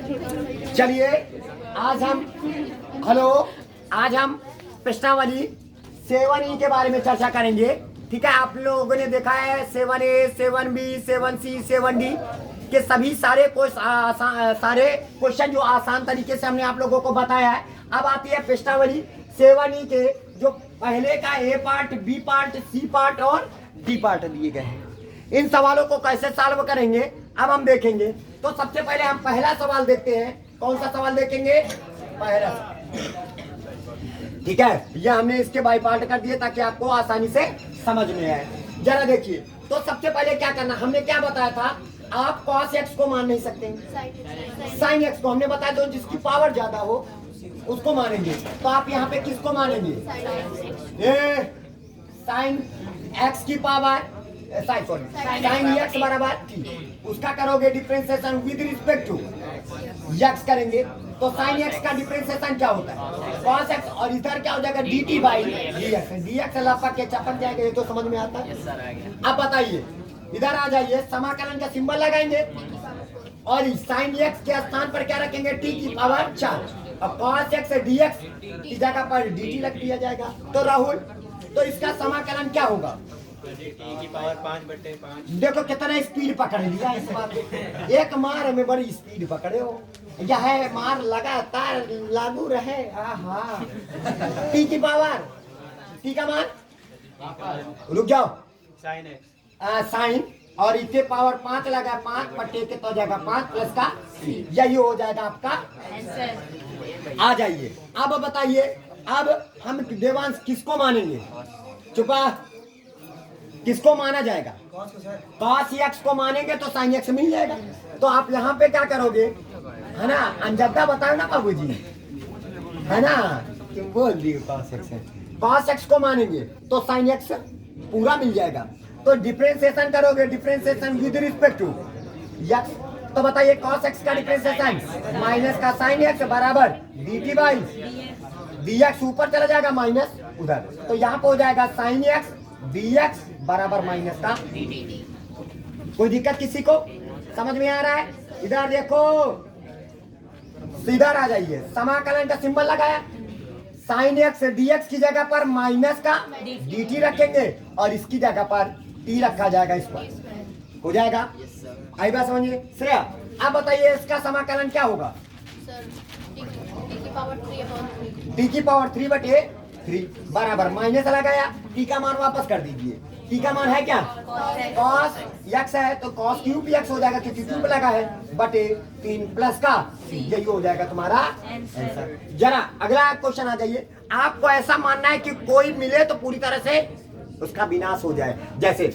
चलिए आज हम प्रश्नावली 7E के बारे में चर्चा करेंगे। ठीक है, आप लोगों ने देखा है 7A, 7B, 7C, 7D के सभी सारे क्वेश्चन जो आसान तरीके से हमने आप लोगों को बताया है। अब आती है प्रश्नावली 7E के जो पहले का A part, B part, C part और D पार्ट दिए गए हैं। इन सवालों को कैसे सॉल्व करेंगे अब हम देखेंगे। तो सबसे पहले हम पहला सवाल देखते हैं। कौन सा सवाल देखेंगे? पहला। ठीक है, ये हमने इसके बाई पार्ट कर दिए ताकि आपको आसानी से समझ में आए। जरा देखिए, तो सबसे पहले क्या करना, हमने क्या बताया था, आप cos x को मान नहीं सकते, sin x को हमने बताया, तो जिसकी पावर ज्यादा हो उसको मानेंगे। तो आप यहाँ पे किसको मानेंगे? sin x की पावर sin x बराबर t, उसका करोगे differentiation with respect to x करेंगे। तो sin x का डिफरेंशिएशन क्या होता है? cos x, और इधर क्या हो जाएगा? dt by dx। dx लपक के चपक जाएगा, ये तो समझ में आता है। अब बताइए, इधर आ जाइए, समाकलन का सिंबल लगाएंगे और sin x के स्थान पर क्या रखेंगे? t की पावर 4। अब cos x dx की जगह पर dt रख दिया जाएगा। तो राहुल, तो इसका समाकलन क्या होगा? की पावर 5/5। देखो कितना स्पीड पकड़ लिया इस बार। एक मार में बड़ी स्पीड पकड़े हो। यह मार लगातार लागू रहे। टी की पावर, टी का मान, रुक जाओ, साइन और इसके पावर 5 लगा, 5/, के तो जाएगा 5 प्लस का, यही हो जाएगा आपका आंसर। आ जाइए, अब बताइए, अब हम देवांश किसको मानेंगे? चुपा, किसको माना जाएगा? cos x को मानेंगे तो sin x मिल जाएगा। तो आप यहाँ पे क्या करोगे, है ना, अंजदा बताओ ना बाबूजी, है ना, तुम बोल दिए cos x को मानेंगे तो sin x पूरा मिल जाएगा। तो डिफरेंशिएशन करोगे, differentiation with respect to x। तो बताइए cos x का डिफरेंशिएशन माइनस का sin x बराबर dt बाई dx, ऊपर चला जाएगा माइनस उधर, तो यहाँ पे हो जाएगा sin x dx बराबर माइनस का dt। कोई दिक्कत किसी को? समझ में आ रहा है? इधर देखो, सीधा आ जाइए, समाकलन का सिंबल लगाया, sin x dx की जगह पर माइनस का dt रखेंगे और इसकी जगह पर t रखा जाएगा, इस पर हो जाएगा। आई बात समझिए श्रेया। अब बताइए इसका समाकलन क्या होगा? t की पावर 3/3 बराबर माइनस लगाया, t का मान वापस कर दीजिए। t का मान है क्या? cos x है तो cos क्यूब x हो जाएगा, क्योंकि क्यूब लगा है, बटे 3 प्लस का, यही हो जाएगा तुम्हारा आंसर। जरा अगला क्वेश्चन आ जाइए। आपको ऐसा मानना है कि कोई मिले तो पूरी तरह से उसका विनाश हो जाए। जैसे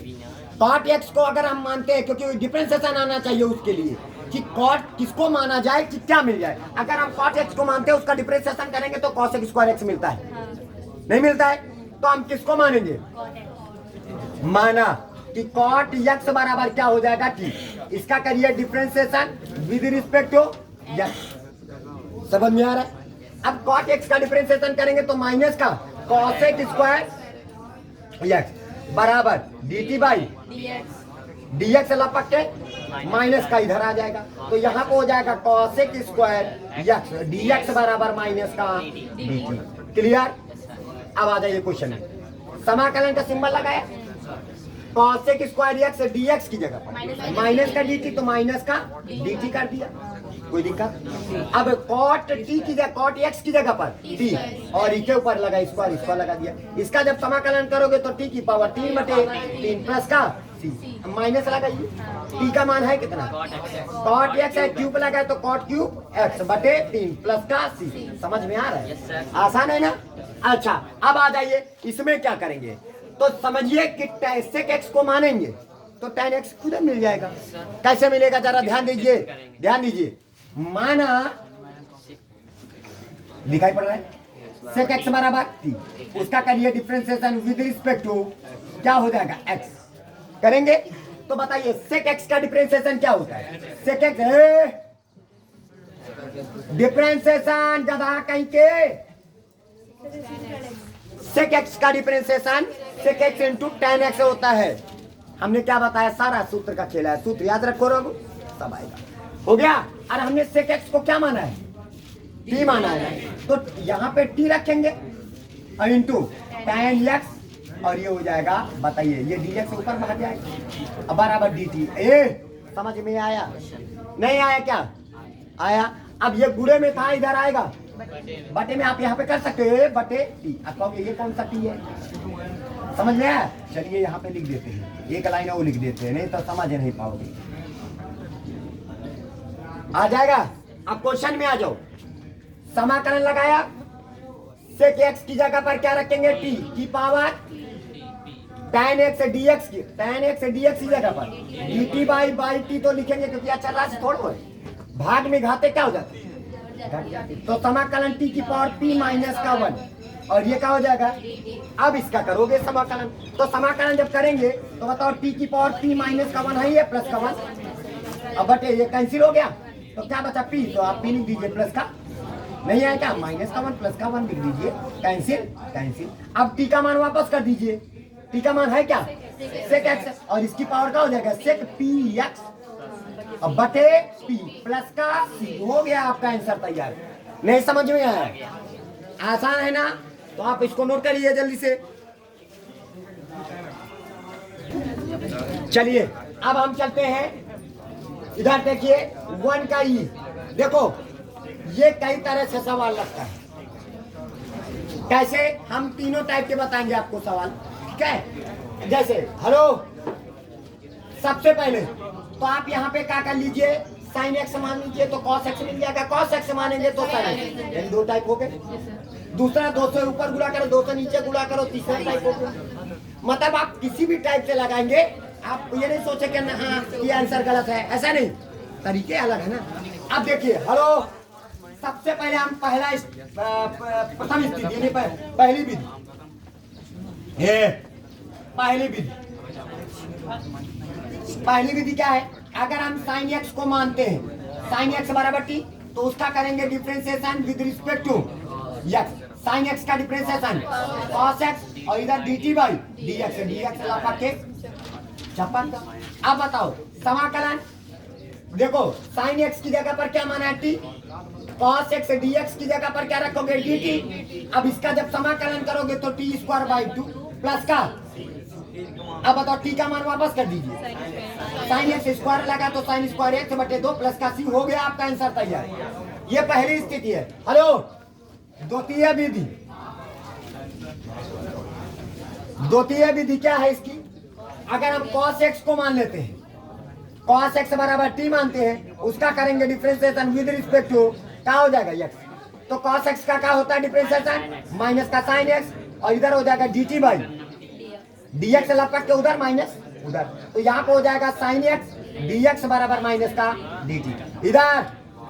cot x को अगर हम मानते हैं, क्योंकि डिफरेंशिएशन आना चाहिए उसके लिए कि cot किसको माना जाए कि क्या मिल जाए। अगर हम cot x को मानते हैं, उसका डिफरेंशिएशन करेंगे तो cos x स्क्वायर x मिलता है, नहीं मिलता है? तो हम किसको मानेंगे? माना कि cot x बराबर क्या हो जाएगा? t। इसका करिए differentiation with respect to x। समझ में आ रहा है? अब cot x का डिफरेंशिएशन करेंगे तो माइनस का cos x स्क्वायर x बराबर dt बाई dx लपक के माइनस का इधर आ जाएगा, तो यहाँ पे हो जाएगा cos x square x dx बराबर माइनस का dt। क्लियर? अब आ जाइए क्वेश्चन में, समाकलन का सिंबल लगाया, cos x square x dx की जगह पर माइनस का dt, तो माइनस का dt कर दिया। कोई दिक्कत? अब cot t की जगह, cot x की जगह पर t और इसके ऊपर लगा स्क्वायर, इसको लगा दिया। इसका जब समाकलन करोगे तो t की पावर 3/3 प्लस का c, माइनस लगाइए। t का मान है कितना? cot x है, क्यूब लगा तो cot क्यूब x बटे 3 प्लस का c। समझ में आ रहा है? आसान है ना? अच्छा, अब आ जाइए, इसमें क्या करेंगे? तो समझिए कि sec x को मानेंगे तो tan x खुद मिल जाएगा। कैसे मिलेगा? जरा ध्यान दीजिए, ध्यान दीजिए। माना दिखाई पड़ रहा है, sec x बराबर t, उसका करिए डिफरेंशिएशन विद रिस्पेक्ट टू क्या हो जाएगा? x करेंगे। तो बताइए sec x का डिफरेंशिएशन क्या होता है? sec x डिफरेंशिएशन गधा कहीं के, sec x का differentiation sec x into tan x होता है। हमने क्या बताया? सारा सूत्र का खेला है, सूत्र याद रखो, रघु सब आएगा। हो गया? और हमने sec x को क्या माना है, t माना है, तो यहाँ पे t रखेंगे और इंटू tan x, और ये हो जाएगा, बताइए ये dx ऊपर भाग जाएगा अब बराबर dt। समझ में आया, नहीं आया क्या, आया। अब ये गुणे में था, इधर आएगा बटे में, आप यहाँ पे कर सकते हो बटे टी। आप कहोगे ये कौन सा टी है, समझ में आया। चलिए यहाँ पे लिख देते हैं, एक लाइन वो लिख देते हैं, नहीं तो समझ नहीं पाओगे। आ जाएगा। अब क्वेश्चन में आ जाओ, समाकलन लगाया, सेक एक्स की जगह पर क्या रखेंगे, टी की पावर tan x dx की, tan x dx की जगह पर dt बाई टी तो लिखेंगे, क्योंकि अच्छा राशि थोड़ा है, भाग में घाते क्या हो जाते हैं, तो समाकलन t की पावर p माइनस का 1, और ये क्या हो जाएगा। अब इसका करोगे समाकलन, तो समाकलन जब करेंगे तो बताओ t की पावर p माइनस का 1 है, ये प्लस का 1, अब बटे ये कैंसिल हो गया, तो क्या बचा p, तो आप p लिख दीजिए प्लस का, नहीं आया क्या, माइनस का 1 प्लस का 1 लिख दीजिए, कैंसिल कैंसिल। अब t का मान वापस कर दीजिए, t का मान है क्या, सेक x, और इसकी पावर क्या हो जाएगा, सेक p x, अब बटे p प्लस का c, हो गया आपका आंसर तैयार। नहीं समझ में आया, आसान है ना, तो आप इसको नोट करिए जल्दी से। चलिए अब हम चलते हैं इधर, देखिए 1 का ई, देखो ये कई तरह से सवाल लगता है, कैसे, हम तीनों टाइप के बताएंगे आपको सवाल, ठीक है। जैसे हेलो, सबसे पहले तो आप यहाँ पे क्या कर लीजिए, साइन एक्स मान लीजिए तो कॉस एक्स मिल जाएगा, कॉस एक्स मानेंगे तो साइन एक्स, यानी 2 टाइप हो गए। दूसरा 2 से ऊपर गुणा करो, 2 से नीचे गुणा करो, तीसरा टाइप हो गया। मतलब आप किसी भी टाइप से लगाएंगे, आप ये नहीं सोचे कि हाँ ये आंसर गलत है, ऐसा नहीं, तरीके अलग है ना। अब देखिए हेलो, सबसे पहले हम पहला प्रथम स्थिति यानी पहली विधि, पहली विधि क्या है, अगर हम साइन एक्स को मानते हैं, साइन एक्स बराबर टी, तो उसका करेंगे differentiation with respect to x, sine x का डिफरेंशिएशन कॉस एक्स, और इधर dt बाई dx लापा के चपक। अब बताओ समाकलन, देखो साइन एक्स की जगह पर क्या माना है टी, कॉस एक्स dx की जगह पर क्या रखोगे dt। अब इसका जब समाकलन करोगे तो टी स्क्वायर बाई 2 प्लस का, अब बताओ टी का मान वापस कर दीजिए, साइन एक्स स्क्वायर लगा तो साइन स्क्वायर एक्स बटे 2 प्लस का c, हो गया आपका आंसर तैयार। ये पहली स्थिति है। हेलो, द्वितीय विधि, द्वितीय विधि क्या है इसकी, अगर हम cos x को मान लेते हैं, cos x बराबर t मानते हैं, उसका करेंगे डिफरेंशिएशन विद रिस्पेक्ट टू, क्या हो जाएगा x, तो cos x का क्या होता है डिफरेंशिएशन, माइनस का sin x, और इधर हो जाएगा dt बाई dx लपक के उधर माइनस उधर, तो यहाँ पे हो जाएगा sin x dx बराबर माइनस का dt। इधर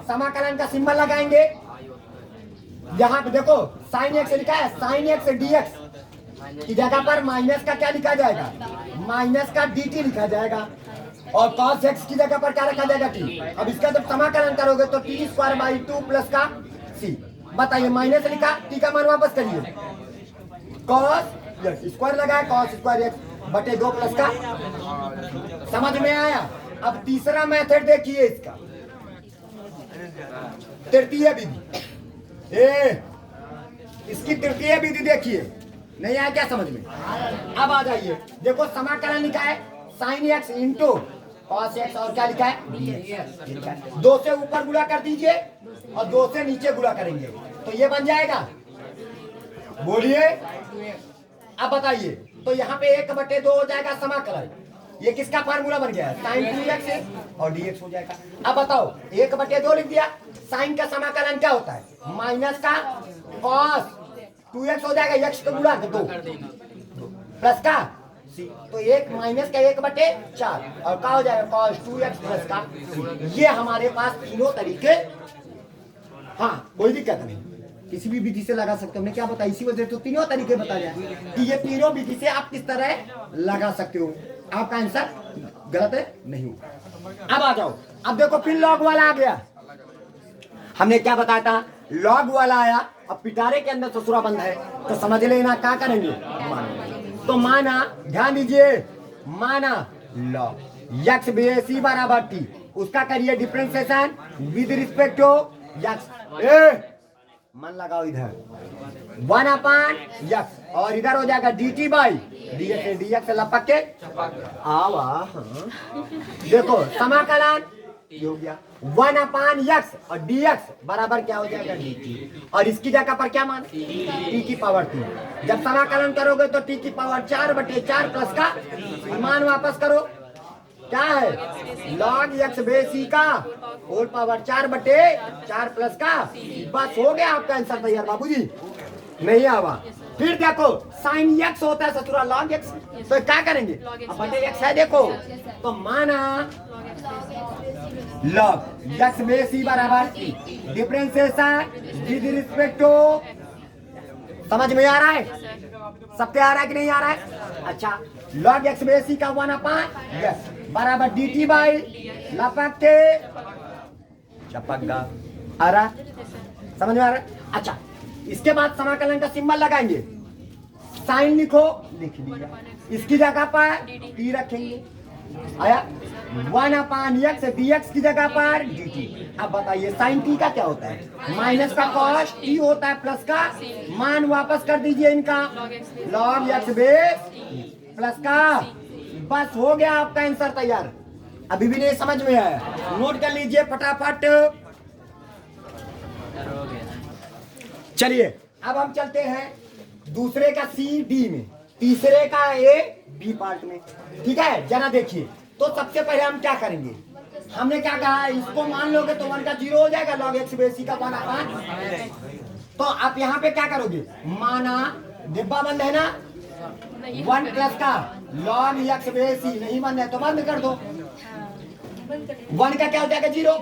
समाकलन का सिंबल लगाएंगे, यहाँ पे देखो sin x लिखा है, sin x dx की जगह पर माइनस का क्या लिखा जाएगा, माइनस का dt लिखा जाएगा, और cos x की जगह पर क्या रखा जाएगा t। अब इसका जब समाकलन करोगे तो t स्क्वायर बाई 2 प्लस का c, बताइए माइनस लिखा, t का मान वापस करिए, cos स्क्वायर लगाया cos स्क्वायर x बटे 2 प्लस का, समझ में आया। अब तीसरा मेथड देखिए इसका, तृतीय विधि, इसकी तृतीय विधि देखिए, नहीं आया क्या समझ में, अब आ जाइए, देखो समाकलन लिखा है sine x into cos x, और क्या लिखा है 2 से ऊपर गुणा कर दीजिए और 2 से नीचे गुणा करेंगे, तो ये बन जाएगा, बोलिए। अब बताइए, तो यहाँ पे 1/2 हो जाएगा समाकलन, ये किसका फार्मूला बन गया है, साइन 2x और dx हो जाएगा। अब बताओ 1/2 लिख दिया, साइन का समाकलन क्या होता है, माइनस का कॉस 2x हो जाएगा, x को गुणा 2 प्लस का c, तो 1 माइनस का 1/4, और क्या हो जाएगा कॉस 2x प्लस का c। ये हमारे पास तीनों तरीके, हाँ कोई दिक्कत नहीं, किसी भी विधि से लगा सकते हो, हमने क्या बताया, इसी वजह से तो तीनों तरीके बताए जाए कि ये तीनों विधि से आप किस तरह लगा सकते हो, आपका आंसर गलत है नहीं होगा। अब आ जाओ, अब देखो फिर लॉग वाला आ गया, हमने क्या बताया था, लॉग वाला आया, अब पिटारे के अंदर ससुरा बंद है, तो समझ लेना क्या करेंगे, माना, तो माना, ध्यान दीजिए, माना लॉग x बेसी बराबर t, उसका करिए differentiation with respect to x. मन लगाओ इधर 1/x और इधर हो जाएगा dt बाई dx से लपक के आवा। हाँ। देखो समाकलन ये हो गया 1/x और dx बराबर क्या हो जाएगा dt और इसकी जगह पर क्या मान t की पावर 3। जब समाकलन करोगे तो t की पावर 4/4 प्लस का मान वापस करो क्या है log x बेसी का होल पावर 4/4 प्लस का। बस हो गया आपका आंसर तैयार बाबूजी। नहीं आवा। फिर देखो साइन x होता है ससुरा log x, तो क्या करेंगे अब बटे x है देखो तो माना log x बेसी बराबर डिफरेंशिएशन विद रिस्पेक्ट टू। समझ में आ रहा है सबके आ रहा है कि नहीं आ रहा है। अच्छा log x बेसी का 1/x बराबर dt बाई लपक के चपक आ रहा समझ में आ रहा है। अच्छा इसके बाद समाकलन का सिंबल लगाएंगे साइन लिखो लिख लिया इसकी जगह पर t रखेंगे आया 1/x dx की जगह पर dt। अब बताइए साइन t का क्या होता है माइनस का कॉस t होता है प्लस का मान वापस कर दीजिए इनका log x बेस प्लस का। बस हो गया आपका आंसर तैयार। अभी भी नहीं समझ में आया नोट कर लीजिए फटाफट। चलिए अब हम चलते हैं दूसरे का सी डी में तीसरे का ए बी पार्ट में। ठीक है जरा देखिए तो सबसे पहले हम क्या करेंगे हमने क्या कहा इसको मान लोगे तो 1 का 0 हो जाएगा log x बेसी का 1/5। तो आप यहाँ पे क्या करोगे माना डिब्बा बंद है ना 1 प्लस का log x बेसी नहीं बंद है तो बंद कर दो 1 का क्या हो जाएगा 0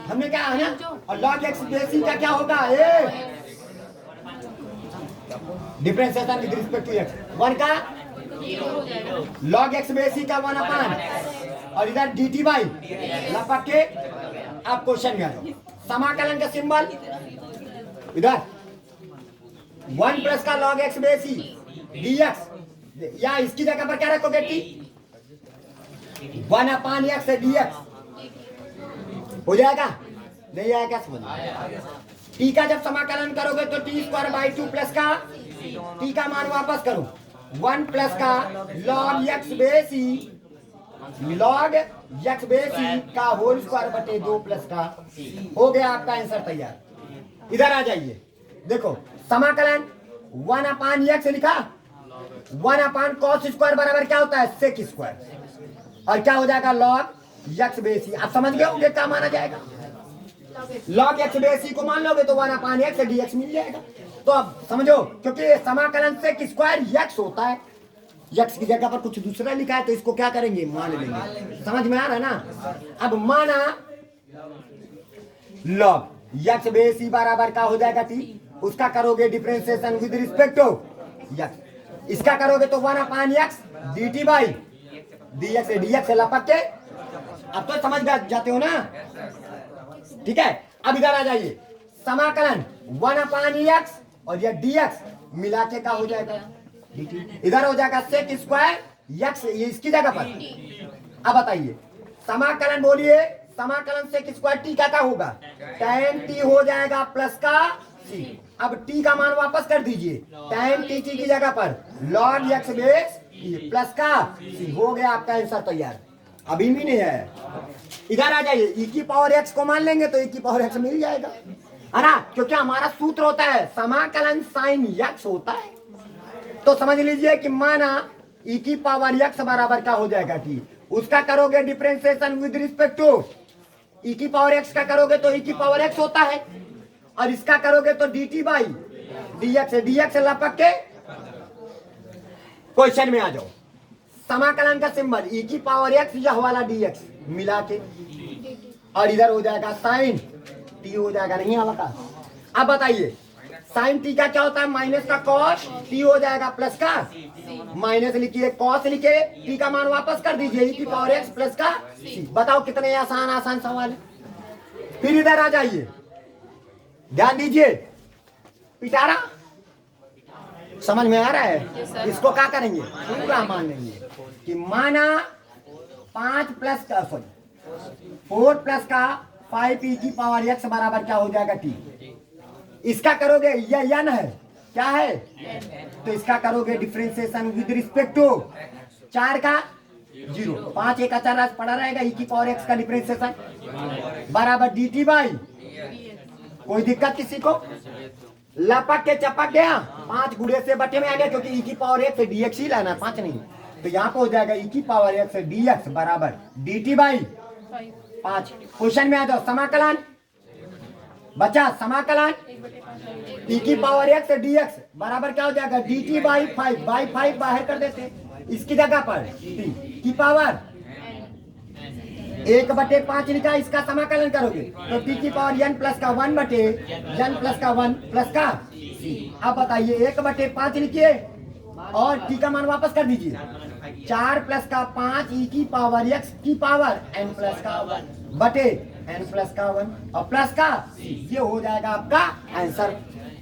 हमने क्या है ना और log x बेसी का क्या होगा a differentiation with respect to x 1 का log x बेसी का 1/5 और इधर dt बाई लपक के। आप क्वेश्चन में आ जाओ समाकलन का सिंबल इधर 1 प्लस का log x बेसी dx या इसकी जगह पर क्या रखोगे t 1/x dx हो जाएगा नहीं आएगा समझ t का जब समाकलन करोगे तो t² प्लस का t का मान वापस करो 1 प्लस का log x बेसी का होल स्क्वायर बटे 2 प्लस का। हो गया आपका आंसर तैयार। इधर आ जाइए देखो समाकलन 1/x लिखा 1/cos स्क्वायर बराबर क्या होता है सेक स्क्वायर और क्या हो जाएगा log x बेसी। आप समझ गए होंगे क्या माना जाएगा log x बेसी को मान लोगे तो 1/x dx मिल जाएगा। तो अब समझो क्योंकि समाकलन सेक स्क्वायर x होता है x की जगह पर कुछ दूसरा लिखा है तो इसको क्या करेंगे मान लेंगे। समझ में आ रहा है ना। अब माना log x बेसी बराबर का हो जाएगा t उसका करोगे differentiation with respect to x इसका करोगे तो 1/x dt बाई dx से लपक के। अब तो समझ जाते हो ना। ठीक है अब इधर आ जाइए समाकलन 1/x और यह dx मिला के का हो जाएगा इधर हो जाएगा सेक स्क्वायर x ये इसकी जगह पर। अब बताइए समाकलन बोलिए समाकलन सेक स्क्वायर t का क्या होगा tan t हो जाएगा प्लस का c। अब t का मान वापस कर दीजिए tan t की जगह पर log x बेस प्लस का c। हो गया आपका आंसर तैयार। अभी भी नहीं है इधर आ जाइए e की पावर x को मान लेंगे तो e की पावर x मिल जाएगा है ना क्योंकि हमारा सूत्र होता है समाकलन साइन x होता है। तो समझ लीजिए कि माना e की पावर x बराबर क्या हो जाएगा t उसका करोगे differentiation with respect to e की पावर x का करोगे तो e की पावर x होता है और इसका करोगे तो dt बाई dx लपक के। क्वेश्चन में आ जाओ समाकलन का सिंबल e की पावर x यह वाला dx मिला के और इधर हो जाएगा साइन t हो जाएगा नहीं आवा। अब बताइए साइन t का क्या होता है माइनस का कॉस t हो जाएगा प्लस का माइनस लिखिए कॉस लिखे t का मान वापस कर दीजिए e की पावर x प्लस का c। बताओ कितने आसान सवाल है। फिर इधर आ जाइए ध्यान दीजिए पिटारा समझ में आ रहा है। इसको क्या करेंगे पूरा मान लेंगे कि माना 5 प्लस का 4 प्लस का 5 e की पावर x बराबर क्या हो जाएगा t। इसका करोगे, यह n है, क्या है, तो इसका करोगे डिफरेंशिएशन विद रिस्पेक्ट टू 4 का 0, 5 एक अचर राशि पड़ा रहेगा, e की पावर x का डिफरेंशिएशन बराबर dt बाई, कोई दिक्कत किसी को, लपक के चपक गया, 5 गुणे से बटे में आ गया, क्योंकि e की पावर x dx ही लाना, 5 नहीं, तो यहाँ पे हो जाएगा e की पावर x dx बराबर dt बाई 5। क्वेश्चन में आ जाओ, समाकलन बचा, समाकलन e की पावर x dx बराबर क्या हो जाएगा dt बाई 5, बाई 5 बाहर कर देते, इसकी जगह पर t की पावर 1/5 लिखा, इसका समाकलन करोगे तो t की पावर n प्लस का 1 बटे n प्लस का 1 प्लस का c। अब बताइए 1/5 लिखिए और t का मान वापस कर दीजिए, 4 प्लस का 5 e की पावर x की पावर n प्लस का 1 बटे n प्लस का 1 और प्लस का c, ये हो जाएगा आपका आंसर।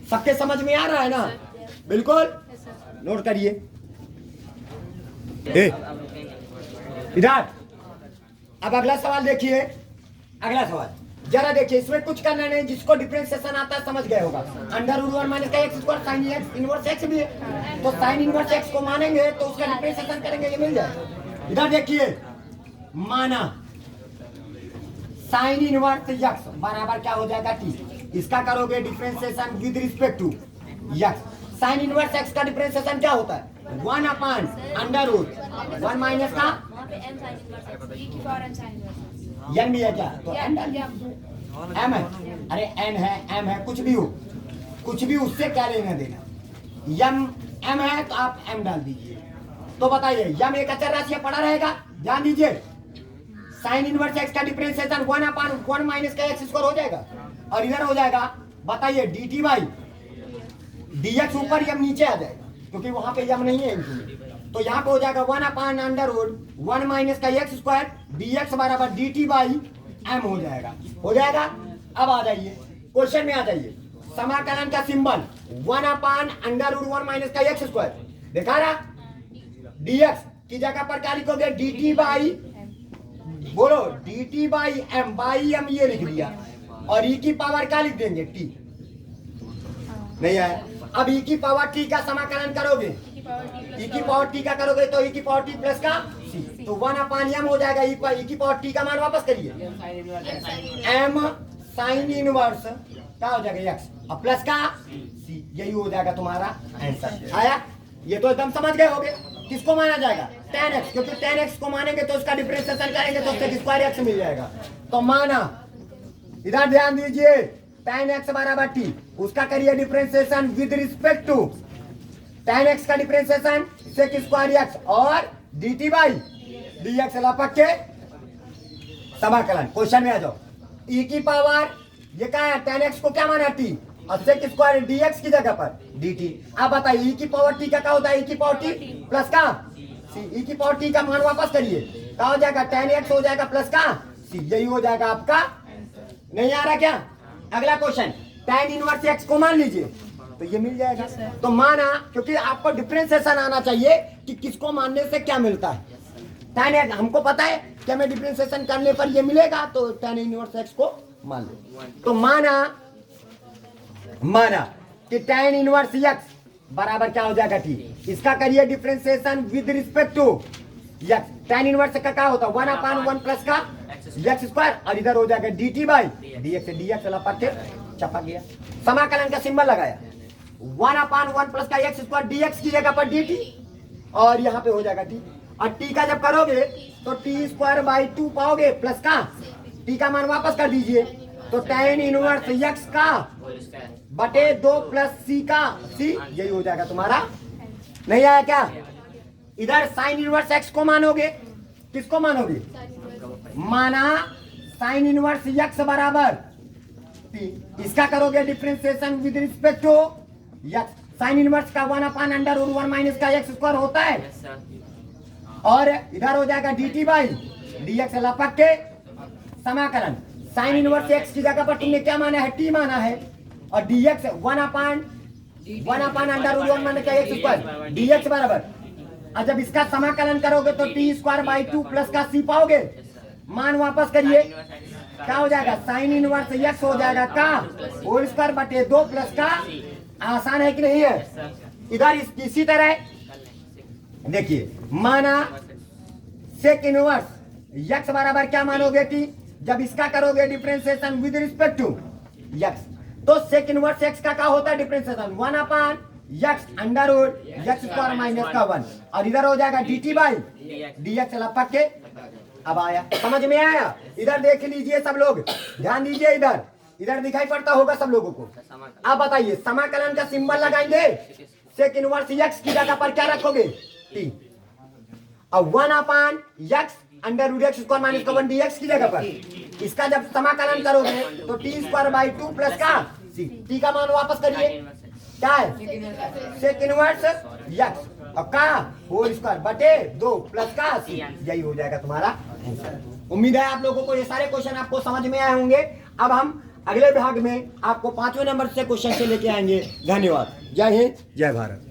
सबके समझ में आ रहा है ना, बिल्कुल नोट करिए। इधर अब अगला सवाल देखिए, अगला सवाल जरा देखिए, इसमें कुछ करना नहीं, जिसको डिफरेंशिएशन आता है समझ गए होगा। अंडर रूट 1 माइनस का x square sine x inverse x भी है, तो साइन इनवर्स एक्स को मानेंगे तो उसका डिफरेंशिएशन करेंगे, ये मिल जाए। इधर देखिए, माना साइन इनवर्स एक्स बराबर क्या हो जाएगा टी, इसका करोगे differentiation with respect to x. Sine inverse x का डिफरेंशिएशन क्या होता है 1 अपान अंडर रूट 1 माइनस का n भी है क्या, तो n m है, अरे n है m है, कुछ भी हो, कुछ भी उससे क्या लेना देना, m है तो आप m डाल दीजिए। तो बताइए m एक अचर राशि पड़ा रहेगा, ध्यान दीजिए, साइन इनवर्स x का डिफरेंशिएशन 1 अपान 1 माइनस का x स्क्वायर हो जाएगा, और इधर हो जाएगा बताइए dt बाई dx, ऊपर m नीचे आ जाएगा क्योंकि वहां पे m नहीं है इनमें, तो यहाँ पे हो जाएगा 1 अपान अंडर रूट 1 माइनस का x स्क्वायर dx बराबर dt बाई m हो जाएगा, हो जाएगा। अब आ जाइए क्वेश्चन में आ जाइए, समाकलन का symbol 1 upon under root 1 minus का x स्क्वायर, देखा रहा, dx की जगह पर क्या लिखोगे dt बाई, बोलो dt बाई m ये लिख दिया, और e की पावर क्या लिख देंगे t, नहीं आया। अब e की पावर t का समाकलन करोगे, e की पावर t का करोगे तो e की पावर t प्लस का c, तो 1 अपान m हो जाएगा, e की पावर t का मान वापस करिए, m साइन इनवर्स क्या हो जाएगा x और प्लस का c, यही हो जाएगा तुम्हारा आंसर। आया, ये तो एकदम समझ गए होगे। किसको माना जाएगा tan x, क्योंकि tan x को मानेंगे तो उसका डिफरेंशिएशन करेंगे तो उससे स्क्वायर x मिल जाएगा, तो माना, इधर ध्यान दीजिए, tan x बराबर t, उसका करिए differentiation with respect to tan x का डिफरेंशिएशन sec स्क्वायर x और dt बाई dx लपक के समाकलन। क्वेश्चन में आ जाओ, e की पावर ये क्या है, tan x को क्या माना t और sec स्क्वायर dx की जगह पर dt। अब बताइए e की पावर t का क्या होता है, e की पावर t प्लस का c, e की पावर t का मान वापस करिए, क्या हो जाएगा tan x हो जाएगा प्लस का c, यही हो जाएगा आपका। नहीं आ रहा क्या, अगला क्वेश्चन, tan इनवर्स x को मान लीजिए तो ये मिल जाएगा, तो माना, क्योंकि आपको डिफरेंशिएशन आना चाहिए कि किसको मानने से क्या मिलता है, tan x हमको पता है कि हमें डिफरेंशिएशन करने पर ये मिलेगा, तो tan इनवर्स x को मान लो, तो माना कि tan इनवर्स x बराबर क्या हो जाएगा t, इसका करिए differentiation with respect to x, tan inverse का क्या होता है 1 अपान 1 प्लस का x स्क्वायर, और इधर हो जाएगा dt बाई dx लपक के चपक गया, समाकलन का सिंबल लगाया, 1 अपान 1 प्लस का x स्क्वायर dx की जगह पर dt, और यहाँ पे हो जाएगा t, और t का जब करोगे तो t स्क्वायर बाई 2 पाओगे प्लस का t का मान वापस कर दीजिए, तो tan इनवर्स x का बटे 2 प्लस c का c, यही हो जाएगा तुम्हारा। नहीं आया क्या, इधर साइन इनवर्स x को मानोगे, किसको मानोगे, माना साइन इनवर्स x बराबर t, इसका करोगे differentiation with respect to x, sine inverse का 1 अपान अंडर रूट 1 माइनस का x स्क्वायर होता है, और इधर हो जाएगा dt बाई dx लपक के समाकलन, साइन इनवर्स x की जगह पर तुमने क्या माना है t माना है, और dx 1 upon under root 1 minus का x स्क्वायर dx बराबर, और जब इसका समाकलन करोगे तो t स्क्वायर बाई 2 प्लस का c पाओगे, मान वापस करिए, क्या हो जाएगा साइन इनवर्स यक्स हो जाएगा का होल स्क्वायर बटे 2 प्लस का। आसान है कि नहीं है? इधर इसी तरह देखिए, माना सेक इनवर्स यक्स बराबर क्या मानोगे टी, जब इसका करोगे differentiation with respect to x, तो सेक इनवर्स एक्स का क्या होता है differentiation 1 upon x under root x square minus का 1, और इधर हो जाएगा d t by d x. लपक के अब आया, समझ में आया? इधर देख लीजिए सब लोग, ध्यान दीजिए, इधर दिखाई पड़ता होगा सब लोगों को। अब बताइए समाकलन का सिंबल लगाएंगे, सेक इनवर्स यक्स की जगह पर क्या रखोगे टी, अब 1 upon x under root x square minus का 1 डीएक्स की जगह पर इसका जब समाकलन करोगे तो टी स्क्वायर बाई 2 प्लस का सी। टी का मान वापस करिए, क्या है सेक इनवर्स यक्स और का होल स्क्वायर बटे 2 प्लस का सी, यही हो जाएगा तुम्हारा आंसर। उम्मीद है आप लोगों को ये सारे क्वेश्चन आपको समझ में आए होंगे। अब हम अगले भाग में आपको 5वें नंबर से क्वेश्चन से लेके आएंगे। धन्यवाद। जय हिंद, जय भारत।